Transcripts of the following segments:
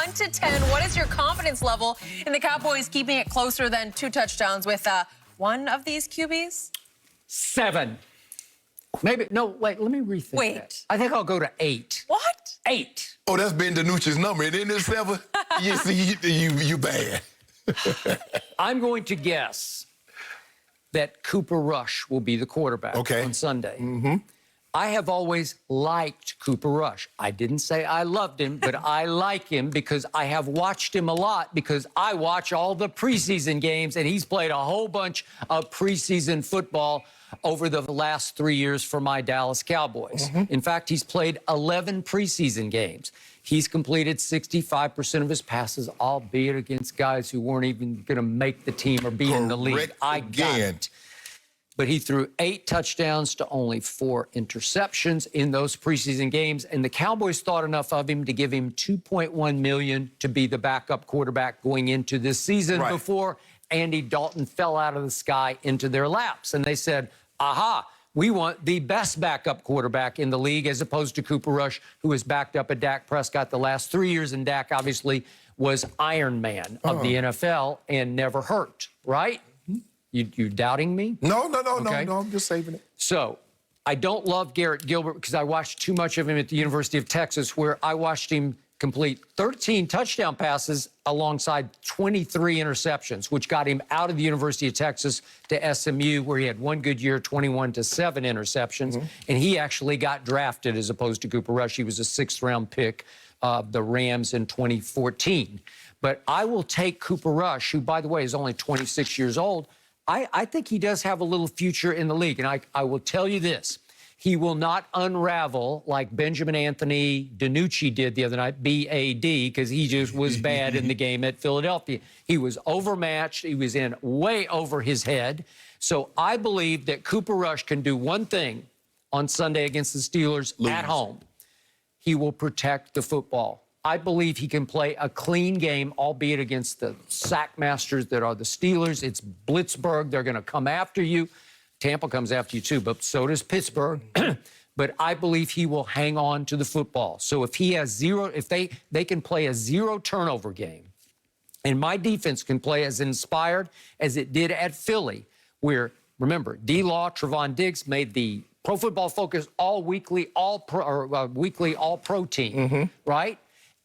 1 to 10, what is your confidence level in the Cowboys keeping it closer than 2 touchdowns with one of these QBs? 7. Maybe, no, wait, let me rethink that. I think I'll go to 8. What? 8. Oh, that's Ben DiNucci's number. And in this 7, you see, you bad. I'm going to guess that Cooper Rush will be the quarterback on Sunday. I have always liked Cooper Rush. I didn't say I loved him, but I like him because I have watched him a lot because I watch all the preseason games, and he's played a whole bunch of preseason football over the last 3 years for my Dallas Cowboys. In fact, he's played 11 preseason games. He's completed 65% of his passes, albeit against guys who weren't even going to make the team or be in the league. I got it. But he threw 8 touchdowns to only 4 interceptions in those preseason games. And the Cowboys thought enough of him to give him $2.1 million to be the backup quarterback going into this season before Andy Dalton fell out of the sky into their laps. And they said, aha, we want the best backup quarterback in the league as opposed to Cooper Rush, who has backed up at Dak Prescott the last 3 years. And Dak obviously was Iron Man of the NFL and never hurt, right? You doubting me? No, I'm just saving it. So I don't love Garrett Gilbert because I watched too much of him at the University of Texas, where I watched him complete 13 touchdown passes alongside 23 interceptions, which got him out of the University of Texas to SMU, where he had one good year, 21 to 7 interceptions. And he actually got drafted as opposed to Cooper Rush. He was a 6th-round pick of the Rams in 2014. But I will take Cooper Rush, who, by the way, is only 26 years old. I think he does have a little future in the league. And I will tell you this. He will not unravel like Benjamin Anthony DiNucci did the other night, B-A-D, because he just was bad in the game at Philadelphia. He was overmatched. He was in way over his head. So I believe that Cooper Rush can do one thing on Sunday against the Steelers at home. He will protect the football. I believe he can play a clean game, albeit against the sack masters that are the Steelers. It's Blitzburg. They're going to come after you. Tampa comes after you too, but so does Pittsburgh. But I believe he will hang on to the football. So if he has if they can play a 0 turnover game, and my defense can play as inspired as it did at Philly, where, remember, D-Law, Trevon Diggs made the Pro Football Focus weekly all-pro team, right?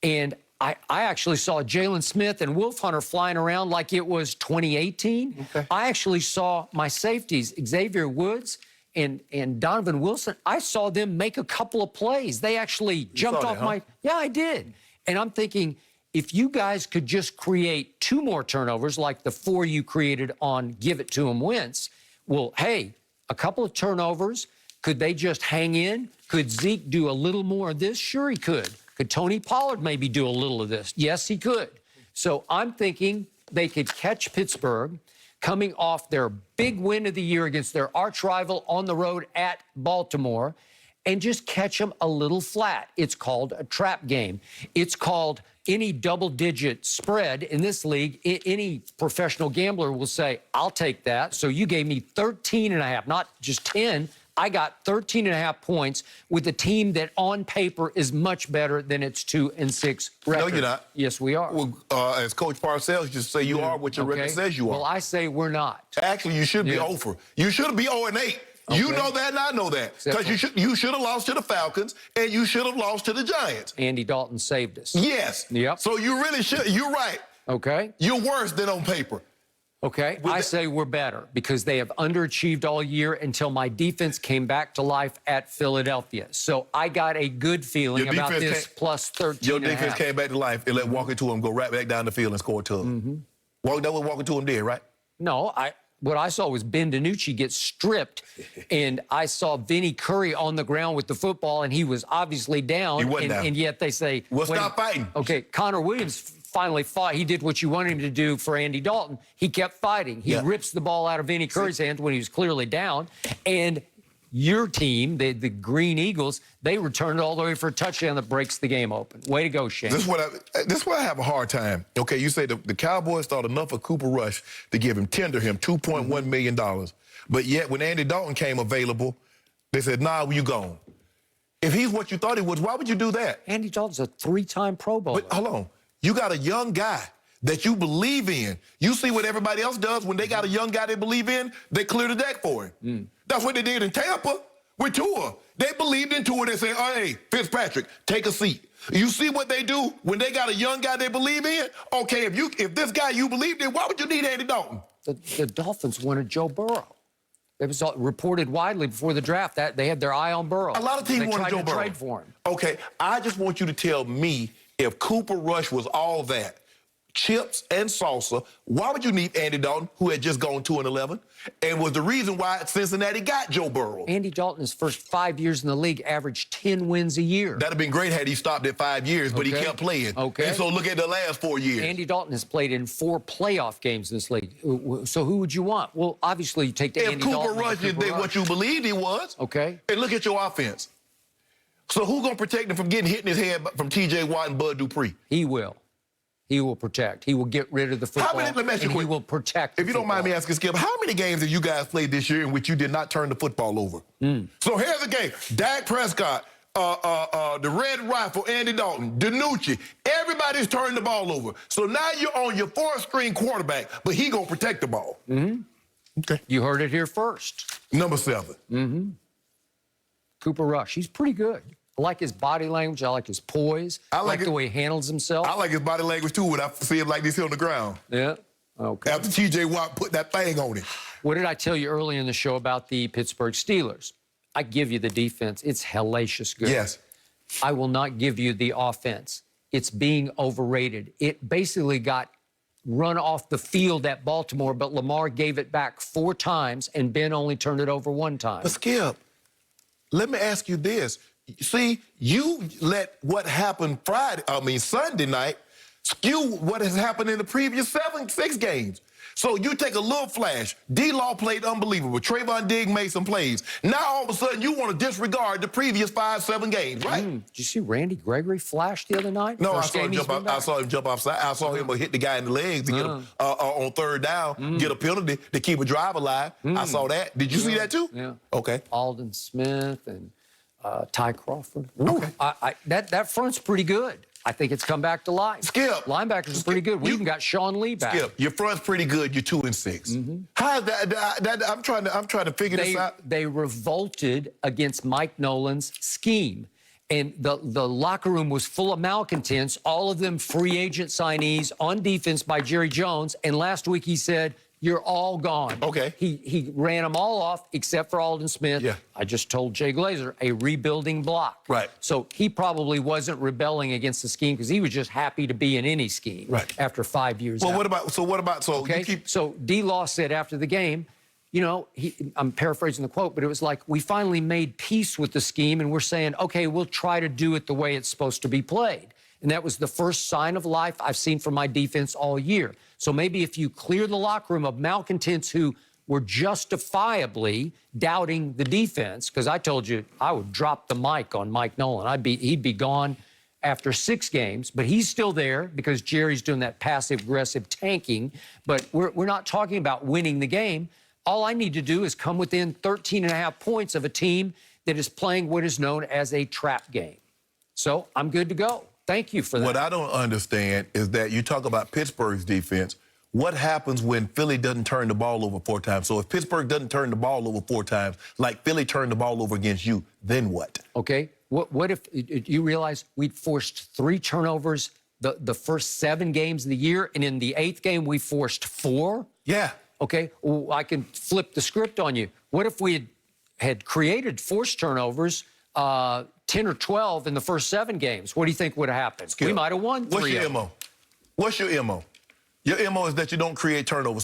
And I actually saw Jalen Smith and Wolf Hunter flying around like it was 2018. I actually saw my safeties, Xavier Woods and Donovan Wilson. I saw them make a couple of plays. They actually jumped off my... Yeah, I did. And I'm thinking, if you guys could just create 2 more turnovers like the 4 you created on Give It to Him Wentz, well, hey, a couple of turnovers, could they just hang in? Could Zeke do a little more of this? Sure, he could. Could Tony Pollard maybe do a little of this? Yes, he could. So I'm thinking they could catch Pittsburgh coming off their big win of the year against their arch rival on the road at Baltimore and just catch them a little flat. It's called a trap game. It's called any double-digit spread in this league. Any professional gambler will say, I'll take that. So you gave me 13.5, not just 10. I got 13.5 points with a team that on paper is much better than its 2-6 record. No, you're not. Yes, we are. Well, as Coach Parcells just say, you are what your record says you are. Well, I say we're not. Actually, you should be over. You should be 0-8. You know that and I know that. Because you should have lost to the Falcons and you should have lost to the Giants. Andy Dalton saved us. Yes. Yep. So you really should. You're right. Okay. You're worse than on paper. Okay, I say we're better because they have underachieved all year until my defense came back to life at Philadelphia. So I got a good feeling about this plus 13. Your defense came back to life and let Walker to him go right back down the field and score to him. That was Walker to him did, right? No, what I saw was Ben DiNucci get stripped, and I saw Vinny Curry on the ground with the football, and he was obviously down. He wasn't down. And yet they say, well, stop fighting. Okay, Connor Williams finally fought. He did what you wanted him to do for Andy Dalton. He kept fighting. He rips the ball out of Vinny Curry's hands when he was clearly down. And your team, the Green Eagles, they returned it all the way for a touchdown that breaks the game open. Way to go, Shane. This is why I have a hard time. Okay, you say the Cowboys thought enough of Cooper Rush to tender him $2.1 million. But yet when Andy Dalton came available, they said, nah, you gone. If he's what you thought he was, why would you do that? Andy Dalton's a 3-time Pro Bowler. But hold on. You got a young guy that you believe in. You see what everybody else does when they got a young guy they believe in, they clear the deck for him. That's what they did in Tampa with Tua. They believed in Tua. They said, oh, hey, Fitzpatrick, take a seat. You see what they do when they got a young guy they believe in? Okay, if this guy you believed in, why would you need Andy Dalton? The Dolphins wanted Joe Burrow. It was reported widely before the draft that they had their eye on Burrow. A lot of teams wanted Joe Burrow. Trade for him. Okay, I just want you to tell me if Cooper Rush was all that, chips and salsa, why would you need Andy Dalton, who had just gone 2-11, and was the reason why Cincinnati got Joe Burrow? Andy Dalton, his first 5 years in the league, averaged 10 wins a year. That'd have been great had he stopped at 5 years, but he kept playing. Okay. And so look at the last 4 years. Andy Dalton has played in 4 playoff games in this league. So who would you want? Well, obviously you take the Andy Dalton. If Cooper Rush is what you believed he was, okay, and look at your offense. So who's going to protect him from getting hit in his head from T.J. Watt and Bud Dupree? He will. He will protect. He will get rid of the football, and he will protect. If you don't mind me asking, Skip, how many games have you guys played this year in which you did not turn the football over? So here's the game. Dak Prescott, the Red Rifle, Andy Dalton, DiNucci, everybody's turned the ball over. So now you're on your 4th-string quarterback, but he going to protect the ball. Okay. You heard it here first. Number 7. Cooper Rush. He's pretty good. I like his body language. I like his poise. I like the way he handles himself. I like his body language, too, when I see him like this here on the ground. Yeah. Okay. After T.J. Watt put that thing on him. What did I tell you earlier in the show about the Pittsburgh Steelers? I give you the defense. It's hellacious good. Yes. I will not give you the offense. It's being overrated. It basically got run off the field at Baltimore, but Lamar gave it back 4 times, and Ben only turned it over 1 time. But, Skip, let me ask you this. See, you let what happened Sunday night skew what has happened in the previous 6 games. So you take a little flash. D-Law played unbelievable. Trayvon Diggs made some plays. Now, all of a sudden, you want to disregard the previous 5-7 games, right? Did you see Randy Gregory flash the other night? No, I saw him jump offside. I saw him hit the guy in the legs to get him on 3rd down, get a penalty to keep a drive alive. I saw that. Did you see that, too? Yeah. Okay. Alden Smith and Ty Crawford. Okay. That front's pretty good. I think it's come back to life. Skip. Linebackers are pretty good. We even got Sean Lee back. Skip, your front's pretty good. You're 2-6. How is that? I'm trying to figure this out. They revolted against Mike Nolan's scheme. And the locker room was full of malcontents, all of them free agent signees on defense by Jerry Jones. And last week he said, you're all gone. Okay. He ran them all off except for Alden Smith. Yeah. I just told Jay Glazer, a rebuilding block. Right. So he probably wasn't rebelling against the scheme because he was just happy to be in any scheme. Right. After 5 years Well, out. So D-Law said after the game, you know, I'm paraphrasing the quote, but it was like, we finally made peace with the scheme and we're saying, okay, we'll try to do it the way it's supposed to be played. And that was the first sign of life I've seen from my defense all year. So maybe if you clear the locker room of malcontents who were justifiably doubting the defense, because I told you I would drop the mic on Mike Nolan. He'd be gone after 6 games, but he's still there because Jerry's doing that passive-aggressive tanking. But we're not talking about winning the game. All I need to do is come within 13.5 points of a team that is playing what is known as a trap game. So I'm good to go. Thank you for that. What I don't understand is that you talk about Pittsburgh's defense. What happens when Philly doesn't turn the ball over 4 times? So if Pittsburgh doesn't turn the ball over 4 times, like Philly turned the ball over against you, then what? Okay. What if you realize we'd forced 3 turnovers the first 7 games of the year, and in the 8th game we forced 4? Yeah. Okay. Well, I can flip the script on you. What if we had created forced turnovers 10 or 12 in the first 7 games? What do you think would have happened? Skip, we might have won 3. What's your MO? What's your MO? Your MO is that you don't create turnovers.